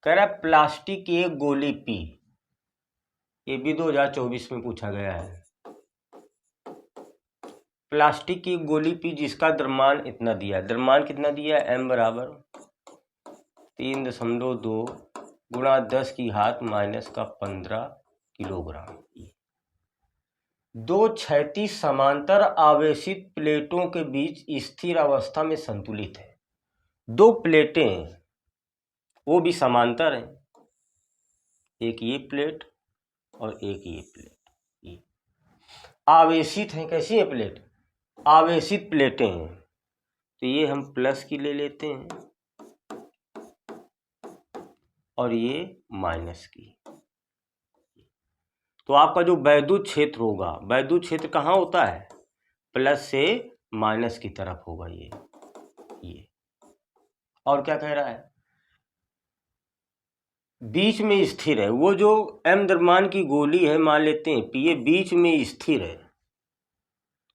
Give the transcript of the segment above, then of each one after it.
कह रहा है प्लास्टिक की एक गोली पी, ये भी 2024 में पूछा गया है। प्लास्टिक की एक गोली पी जिसका द्रव्यमान इतना दिया है, द्रव्यमान कितना दिया है, m बराबर 3.2 गुणा 10 की घात माइनस का 15 किलोग्राम। दो क्षैतिज समांतर आवेशित प्लेटों के बीच स्थिर अवस्था में संतुलित है। दो प्लेटें हैं, वो भी समांतर हैं, एक ये प्लेट और एक ये प्लेट, ये आवेशित हैं। कैसी है प्लेट, आवेशित प्लेटें हैं। तो ये हम प्लस की ले लेते हैं और ये माइनस की। तो आपका जो वैद्युत क्षेत्र होगा, वैद्युत क्षेत्र कहाँ होता है, प्लस से माइनस की तरफ होगा ये। और क्या कह रहा है, बीच में स्थिर है। वो जो m द्रव्यमान की गोली है, मान लेते हैं ये बीच में स्थिर है,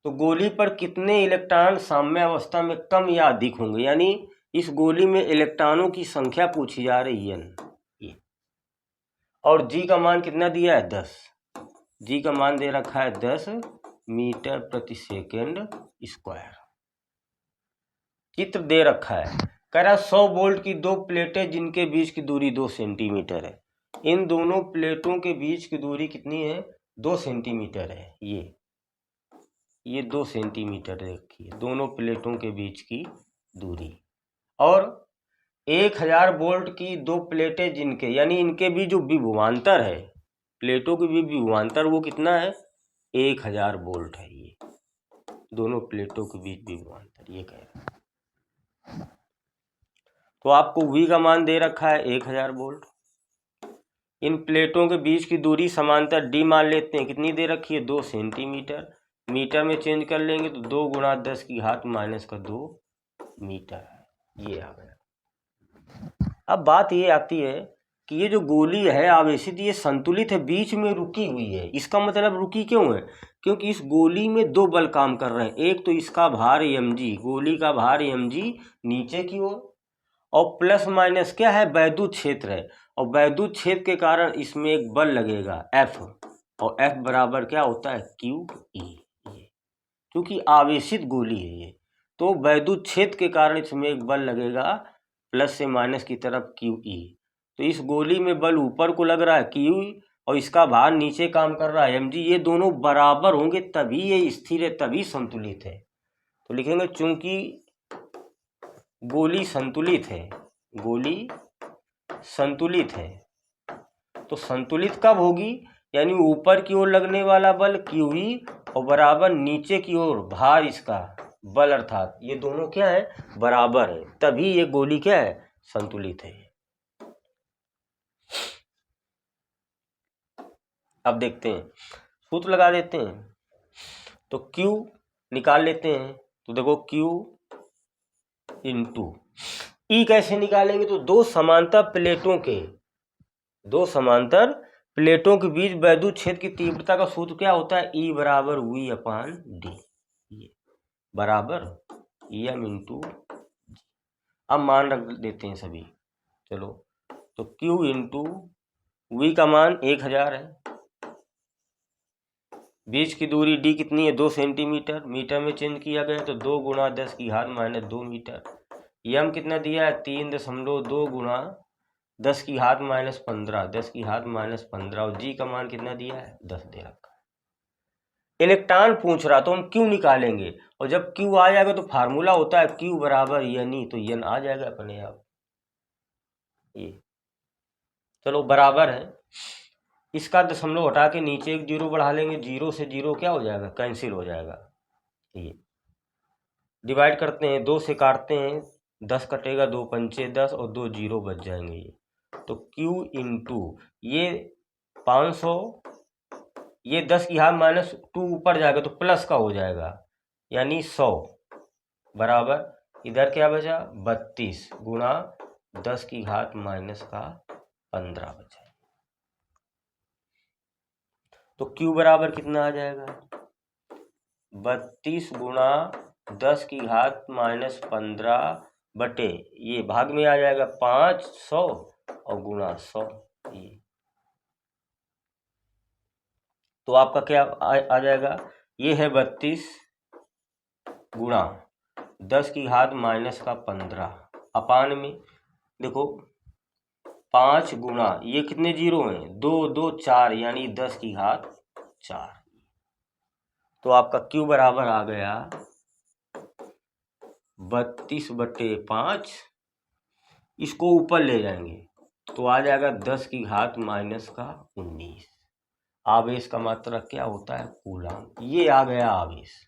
तो गोली पर कितने इलेक्ट्रॉन साम्य अवस्था में कम या अधिक होंगे, यानी इस गोली में इलेक्ट्रॉनों की संख्या पूछी जा रही है ये। और g का मान कितना दिया है, 10। g का मान दे रखा है 10 मीटर प्रति सेकेंड स्क्वायर। चित्र दे रखा है, कह रहा 100 वोल्ट की दो प्लेटें जिनके बीच की दूरी 2 सेंटीमीटर है। इन दोनों प्लेटों के बीच की दूरी कितनी है, 2 सेंटीमीटर है। ये 2 सेंटीमीटर रखी है दोनों प्लेटों के बीच की दूरी। और 1000 वोल्ट की दो प्लेटें जिनके, यानी इनके बीच जो विभवांतर है, प्लेटों के बीच विभवांतर वो कितना है, 1000 वोल्ट है। ये दोनों प्लेटों के बीच विभवांतर ये कह रहा है। तो आपको V का मान दे रखा है 1000 वोल्ट। इन प्लेटों के बीच की दूरी समांतर D मान लेते हैं, कितनी दे रखी है, 2 सेंटीमीटर। मीटर में चेंज कर लेंगे तो 2 गुणा 10 की घात माइनस का 2 मीटर है। ये आ गया। अब बात ये आती है कि ये जो गोली है आवेशित, ये संतुलित है, बीच में रुकी हुई है। इसका मतलब रुकी क्यों है, क्योंकि इस गोली में दो बल काम कर रहे हैं। एक तो इसका भार mg, गोली का भार mg नीचे की ओर, और प्लस माइनस क्या है, वैद्युत क्षेत्र है, और वैद्युत क्षेत्र के कारण इसमें एक बल लगेगा F, और F बराबर क्या होता है, QE। क्योंकि आवेशित गोली है ये, तो वैद्युत क्षेत्र के कारण इसमें एक बल लगेगा प्लस से माइनस की तरफ QE। तो इस गोली में बल ऊपर को लग रहा है QE, और इसका भार नीचे काम कर रहा है mg। ये दोनों बराबर होंगे तभी ये स्थिर है, तभी संतुलित है। तो लिखेंगे चूंकि गोली संतुलित है, गोली संतुलित है, तो संतुलित कब होगी, यानी ऊपर की ओर लगने वाला बल QE और बराबर नीचे की ओर भार इसका बल, अर्थात ये दोनों क्या है, बराबर है, तभी ये गोली क्या है, संतुलित है। अब देखते हैं, सूत्र लगा देते हैं। तो Q निकाल लेते हैं, तो देखो Q इंटू E कैसे निकालेंगे, तो दो समांतर प्लेटों के बीच वैद्युत क्षेत्र की तीव्रता का सूत्र क्या होता है, E बराबर V/D, बराबर M इंटू। अब मान रख देते हैं सभी, चलो। तो Q इंटू V का मान 1000 है, बीच की दूरी D कितनी है, 2 सेंटीमीटर, मीटर में चेंज किया गया तो 2 गुणा 10 की घात माइनस 2 मीटर। M कितना दिया है, 3.2 गुणा 10 की घात माइनस 15, 10 की घात माइनस 15, और G का मान कितना दिया है, 10 दे रखा है। इलेक्ट्रॉन पूछ रहा तो हम Q निकालेंगे, और जब Q आ जाएगा तो फार्मूला होता है Q बराबर N, तो N आ जाएगा अपने आप। ये चलो बराबर है, इसका दशमलव हटा के नीचे एक जीरो बढ़ा लेंगे, जीरो से जीरो क्या हो जाएगा, कैंसिल हो जाएगा। ये डिवाइड करते हैं, 2 से काटते हैं, 10 कटेगा, 2 पंचे 10 और 2 जीरो बच जाएंगे। ये तो Q इंटू ये 500, ये 10 की घात माइनस 2 ऊपर जाएगा तो प्लस का हो जाएगा, यानी 100 बराबर इधर क्या बचा, 32 गुणा 10 की घात माइनस का 15 बचा। तो Q बराबर कितना आ जाएगा, 32 गुणा 10 की घात माइनस 15 बटे, ये भाग में आ जाएगा 500 और गुणा 100 ये। तो आपका क्या आ जाएगा, ये है 32 गुणा 10 की घात माइनस का 15 अपान में देखो 5 गुणा ये कितने जीरो हैं, 2 2 4 यानी 10 की घात 4। तो आपका Q बराबर आ गया 32/5, इसको ऊपर ले जाएंगे तो आ जाएगा 10 की घात माइनस का 19। आवेश का मात्रा क्या होता है, कूलम। ये आ गया आवेश।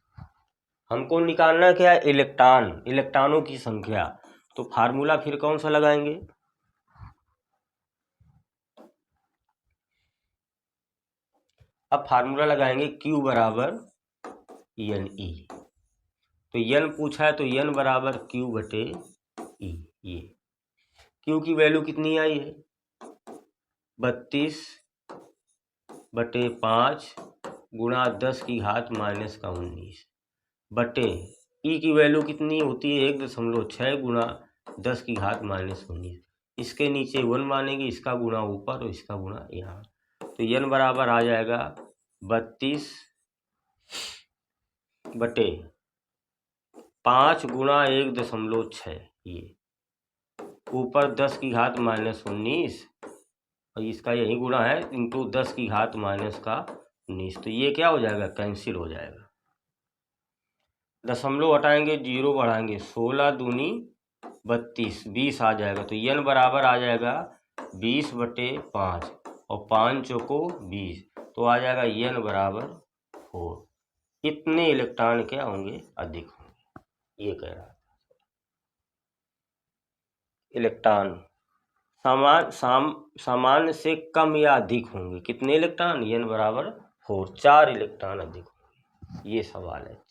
हमको निकालना क्या है, इलेक्ट्रॉन, इलेक्ट्रॉनों की संख्या। तो फार्मूला फिर कौन सा लगाएंगे, अब फार्मूला लगाएंगे Q बराबर NE। तो N पूछा है तो N बराबर Q/E। ये Q की वैल्यू कितनी आई है, 32/5 गुणा 10 की घात माइनस का 19 बटे E की वैल्यू कितनी होती है, 1.6 गुणा 10 की घात माइनस 19। इसके नीचे 1 मानेंगे, इसका गुणा ऊपर और इसका गुणा यहाँ। तो N बराबर आ जाएगा 32/5 गुणा 1.6 ये ऊपर 10 की घात माइनस 19 और इसका यही गुणा है इंटू 10 की घात माइनस का 19। तो ये क्या हो जाएगा, कैंसिल हो जाएगा। दशमलव हटाएंगे, जीरो बढ़ाएंगे, 16 दूनी 32, 20 आ जाएगा। तो N बराबर आ जाएगा 20/5 और 5 चौको 20, तो आ जाएगा N बराबर 4। इतने इलेक्ट्रॉन क्या होंगे, अधिक होंगे। ये कह रहा था इलेक्ट्रॉन सामान्य से कम या अधिक होंगे। कितने इलेक्ट्रॉन, N बराबर 4, 4 इलेक्ट्रॉन अधिक होंगे। ये सवाल है।